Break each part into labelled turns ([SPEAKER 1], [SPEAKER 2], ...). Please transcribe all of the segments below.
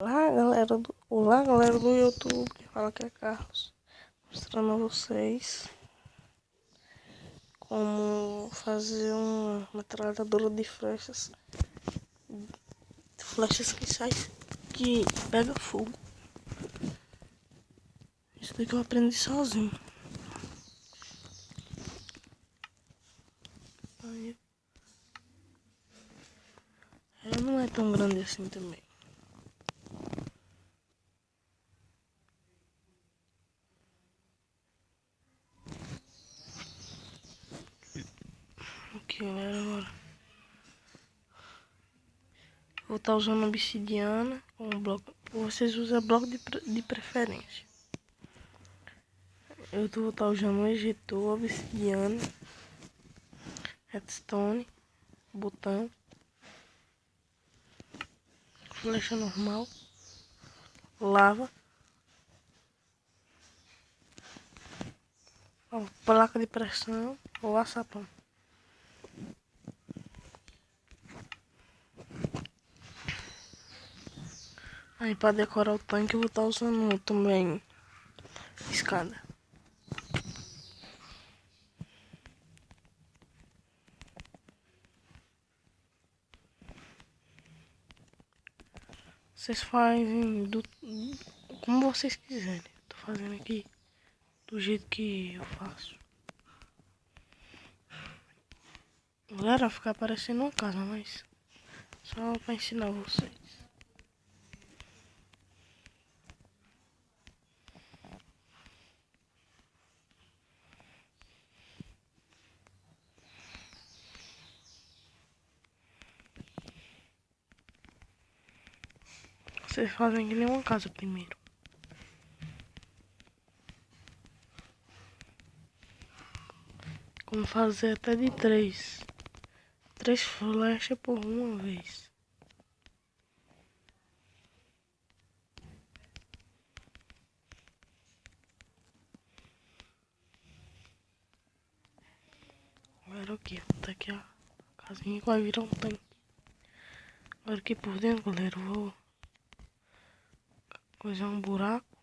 [SPEAKER 1] Olá galera do YouTube, fala que é Carlos, mostrando a vocês como fazer uma metralhadora de flechas que pega fogo. Isso daqui eu aprendi sozinho. Aí, ela não é tão grande assim também. Aqui galera, agora vou estar usando obsidiana como bloco. Vocês usam bloco de preferência. Eu vou estar usando ejetor, obsidiana, redstone, botão, flecha normal, lava, placa de pressão ou açapão. Aí para decorar o tanque eu vou estar usando também escada. Vocês fazem como vocês quiserem. Tô fazendo aqui do jeito que eu faço. Galera, vai ficar parecendo uma casa, mas só para ensinar vocês. Vocês fazem que nem uma casa primeiro. Como fazer até de três flechas por uma vez. Agora o que? Tá aqui a casinha que vai virar um tanque. Agora aqui por dentro, galera, eu vou coisar um buraco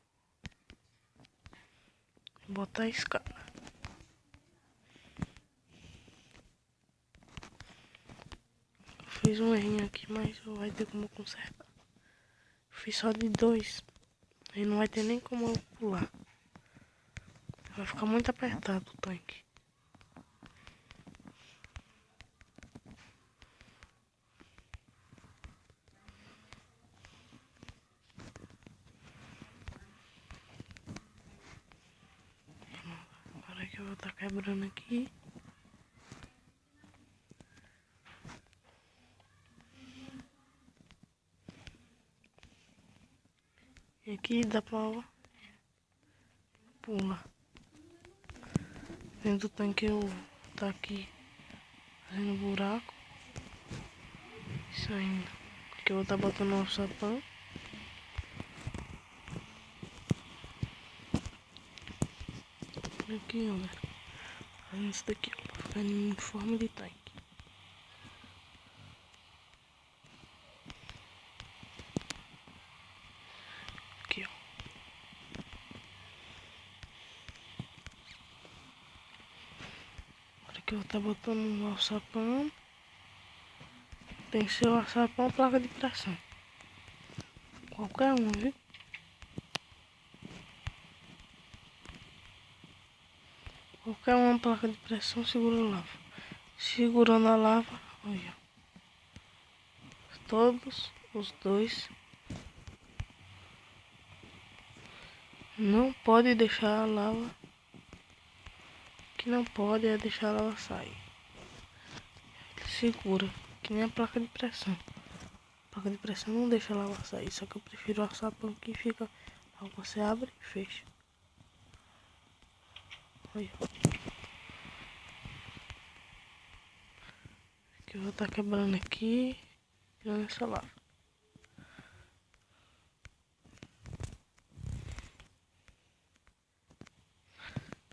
[SPEAKER 1] e botar a escada. Fiz um errinho aqui, mas vai ter como consertar. Fiz só de 2. Aí não vai ter nem como eu pular. Vai ficar muito apertado o tanque. Agora que eu vou estar quebrando aqui. E aqui dá pra pular. Dentro do tanque eu vou estar aqui fazendo buraco. Isso ainda. Aqui eu vou estar botando um sapão. Aqui, galera. Fazendo isso daqui, ó, pra ficar em forma de tanque. Aqui, ó. Agora que eu vou estar botando um alçapão. Tem que ser o alçapão ou placa de pressão. Qualquer um, viu? Qualquer uma placa de pressão segura a lava. Segurando a lava, olha. Todos os dois. Não pode deixar a lava. O que não pode é deixar a lava sair. Segura, que nem a placa de pressão. A placa de pressão não deixa a lava sair. Só que eu prefiro o alçapão que fica. Você abre e fecha. Olha. Que eu vou estar quebrando aqui, tirando essa lava.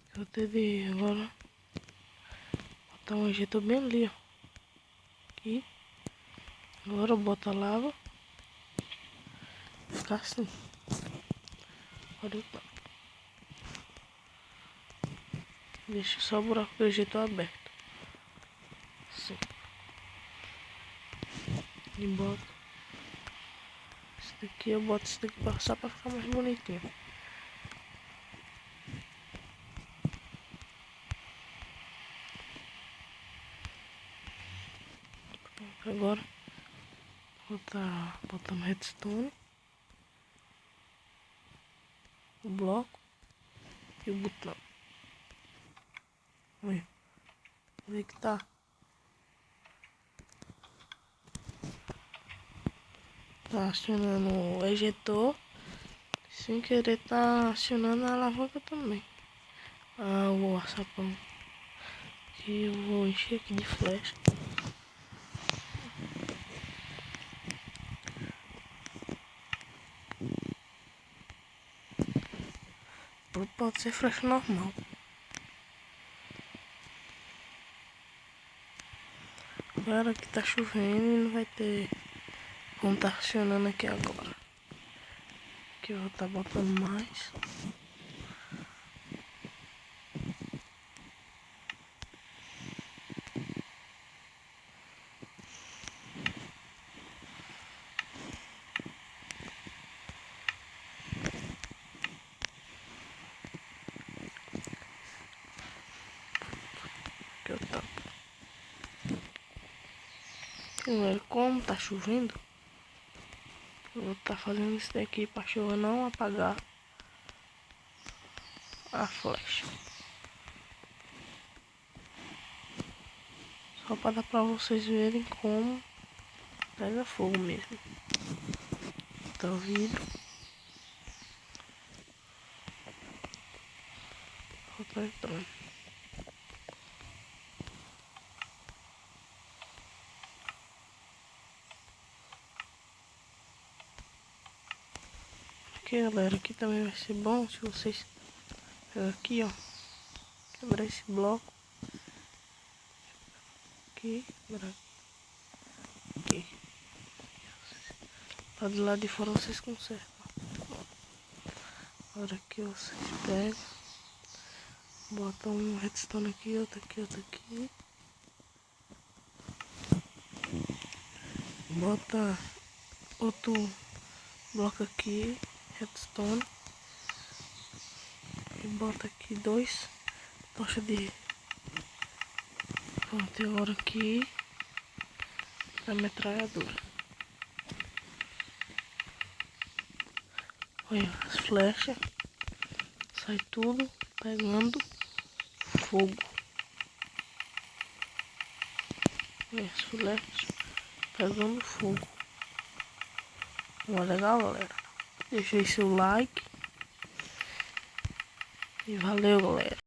[SPEAKER 1] Eu vou ter de agora botar um injetor bem ali, ó. Aqui. Agora eu boto a lava. ficar assim. Olha o tampo. Deixa só o buraco do jeito aberto. Assim. E boto. Esse daqui eu boto esse daqui só pra ficar mais bonitinho. Pronto, agora botamos redstone, o bloco e o botão. Olha, vê que tá. Tá acionando o ejetor. Sem querer tá acionando a alavanca também. O açapão. E eu vou encher aqui de flecha. Pode ser flecha normal. Agora que tá chovendo e não vai ter como tá acionando aqui agora. Aqui eu vou tá botando mais. Aqui eu tapo. Agora, como tá chovendo, eu vou tá fazendo isso daqui pra chuva não apagar a flecha. Só para dar pra vocês verem como pega fogo mesmo. Tá o vidro. Tá entrando. Aqui, galera, aqui também vai ser bom se vocês aqui, ó, quebrar esse bloco aqui, quebrar aqui. Lá do lado de fora vocês consertam. Agora aqui vocês pegam, botam um redstone aqui, outro aqui, outro aqui. Bota outro bloco aqui, redstone. E bota aqui 2 tochas de... Pronto, e agora aqui a metralhadora. Olha, as flechas. Sai tudo pegando fogo. Olha as flechas pegando fogo. Olha, legal, galera. Deixa aí seu like. E valeu, galera.